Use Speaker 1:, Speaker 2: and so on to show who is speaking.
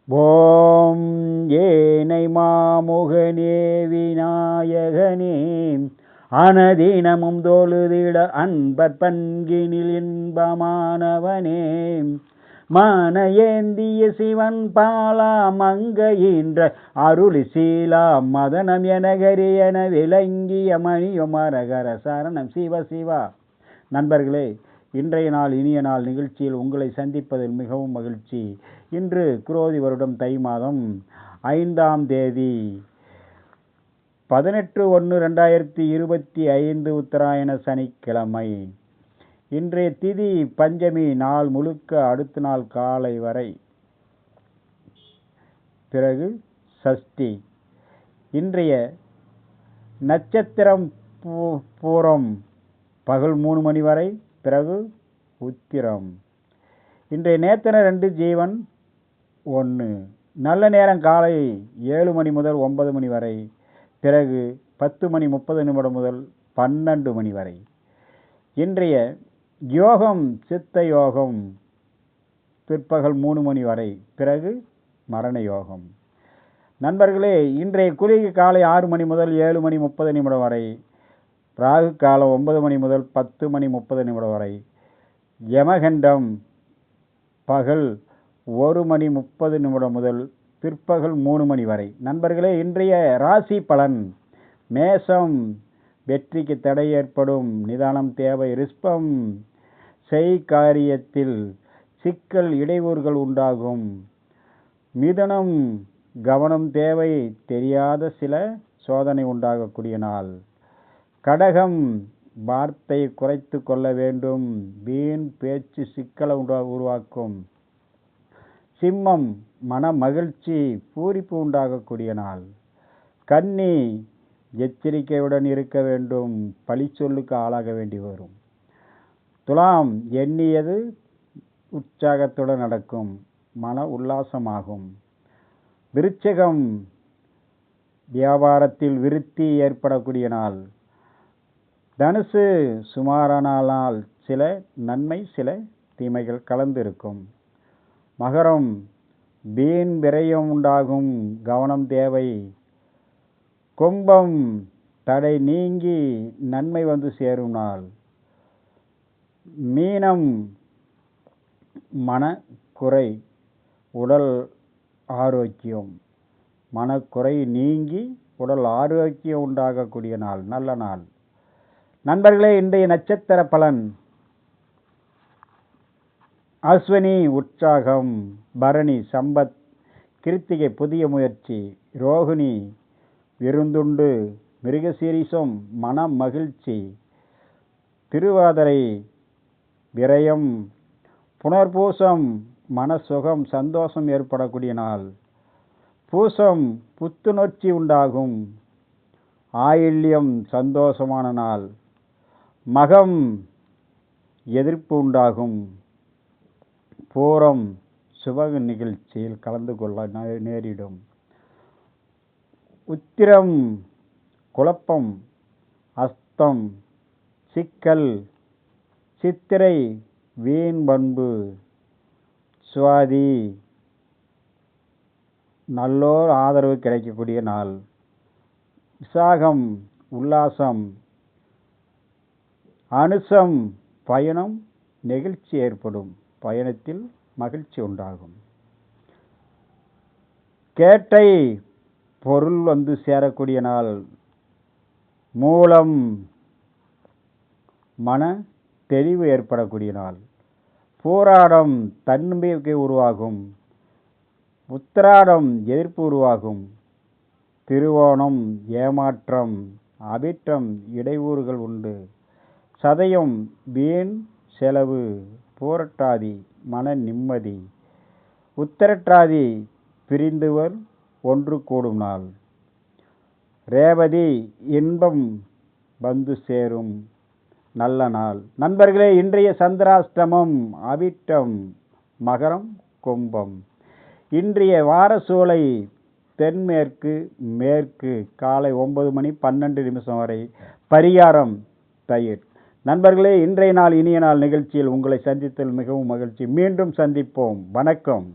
Speaker 1: ஓம் ஏனை மாமுகனே விநாயகனே அனதினமும் தொழுதிட அன்பர் பண்கினில் இன்பமானவனே மான ஏந்திய சிவன் பாலா மங்கையின்ற அருளி சீலா மதனம் எனகரி என விளங்கிய மணியுமரகர சரணம் சிவ சிவா. நண்பர்களே, இன்றைய நாள் இனிய நாள் நிகழ்ச்சியில் உங்களை சந்திப்பதில் மிகவும் மகிழ்ச்சி. இன்று குரோதி வருடம் தை மாதம் 5ஆம் தேதி 18/1/2025 உத்தராயண சனிக்கிழமை. இன்றைய திதி பஞ்சமி. நாள் முழுக்க அடுத்த நாள் காலை வரை, பிறகு சஷ்டி. இன்றைய நட்சத்திரம் பூரம் பகல் 3 மணி வரை, பிறகு உத்திரம். இன்றைய நேத்திர 2, ஜீவன் 1. நல்ல நேரம் காலை 7 மணி முதல் 9 மணி வரை, பிறகு 10 மணி 30 நிமிடம் முதல் 12 மணி வரை. இன்றைய யோகம் சித்த யோகம் பிற்பகல் 3 மணி வரை, பிறகு மரண யோகம். நண்பர்களே, இன்றைய குளிகை காலை 6 மணி முதல் 7 மணி 30 நிமிடம் வரை, ராகு காலம் 9 மணி முதல் 10 மணி 30 நிமிடம் வரை, யமகண்டம் பகல் 1 மணி 30 நிமிடம் முதல் பிற்பகல் 3 மணி வரை. நண்பர்களே, இன்றைய ராசி பலன்: மேஷம், வெற்றிக்கு தடை ஏற்படும், நிதானம் தேவை. ரிஷபம், செய் காரியத்தில் சிக்கல், இடையூறுகள் உண்டாகும். மிதுனம், கவனம் தேவை, தெரியாத சில சோதனை உண்டாகக்கூடிய நாள். கடகம், வார்த்தை குறைத்து கொள்ள வேண்டும், வீண் பேச்சு சிக்கலை உருவாக்கும். சிம்மம், மன மகிழ்ச்சி, பூரிப்பு உண்டாகக்கூடிய நாள். கன்னி, எச்சரிக்கையுடன் இருக்க வேண்டும், பழிச்சொல்லுக்கு ஆளாக வேண்டி வரும். துலாம், எண்ணியது உற்சாகத்துடன் நடக்கும், மன உல்லாசமாகும். விருச்சிகம், வியாபாரத்தில் விருத்தி ஏற்படக்கூடிய நாள். தனுசு, சுமாரான நாள், சில நன்மை சில தீமைகள் கலந்து இருக்கும். மகரம், வீண் விரயம் உண்டாகும், கவனம் தேவை. கும்பம், தடை நீங்கி நன்மை வந்து சேரும் நாள். மீனம், மனக்குறை, உடல் ஆரோக்கியம். மனக்குறை நீங்கி உடல் ஆரோக்கியம் உண்டாகக்கூடிய நாள், நல்ல நாள். நண்பர்களே, இன்றைய நட்சத்திர பலன்: அஸ்வினி, உற்சாகம். பரணி, சம்பத். கிருத்திகை, புதிய முயற்சி. ரோகிணி, விருந்துண்டு. மிருகசீரிசம், மன மகிழ்ச்சி. திருவாதிரை, விரயம். புனர்பூசம், மனசுகம், சந்தோஷம் ஏற்படக்கூடிய நாள். பூசம், புத்துணர்ச்சி உண்டாகும். ஆயில்யம், சந்தோஷமான நாள். மகம், எதிர்ப்பு உண்டாகும். பூரம், சுப நிகழ்ச்சியில் கலந்து கொள்ள நேரிடும். உத்திரம், குழப்பம். அஸ்தம், சிக்கல். சித்திரை, வீண் பண்பு. சுவாதி, நல்லோர் ஆதரவு கிடைக்கக்கூடிய நாள். விசாகம், உல்லாசம். அனுசம், பயணம், நெகிழ்ச்சி ஏற்படும், பயணத்தில் மகிழ்ச்சி உண்டாகும். கேட்டை, பொருள் வந்து சேரக்கூடிய நாள். மூலம், மன தெளிவு ஏற்படக்கூடிய நாள். போராடம், தன்னம்பிக்கை உருவாகும். உத்திராடம், எதிர்ப்பு உருவாகும். திருவோணம், ஏமாற்றம். அவிட்டம், இடையூறுகள் உண்டு. சதயம், வீண் செலவு. பூரட்டாதி, மன நிம்மதி. உத்திரட்டாதி, பிரிந்தவர் ஒன்று கூடும் நாள். ரேவதி, இன்பம் வந்து சேரும், நல்ல நாள். நண்பர்களே, இன்றைய சந்திராஷ்டமம் அவிட்டம், மகரம், கும்பம். இன்றைய வாரசூலை தென்மேற்கு மேற்கு, காலை 9 மணி 12 நிமிஷம் வரை. பரிகாரம் தயிர். நண்பர்களே, இன்றைய நாள் இனிய நாள் நிகழ்ச்சியில் உங்களை சந்தித்தல் மிகவும் மகிழ்ச்சி. மீண்டும் சந்திப்போம். வணக்கம்.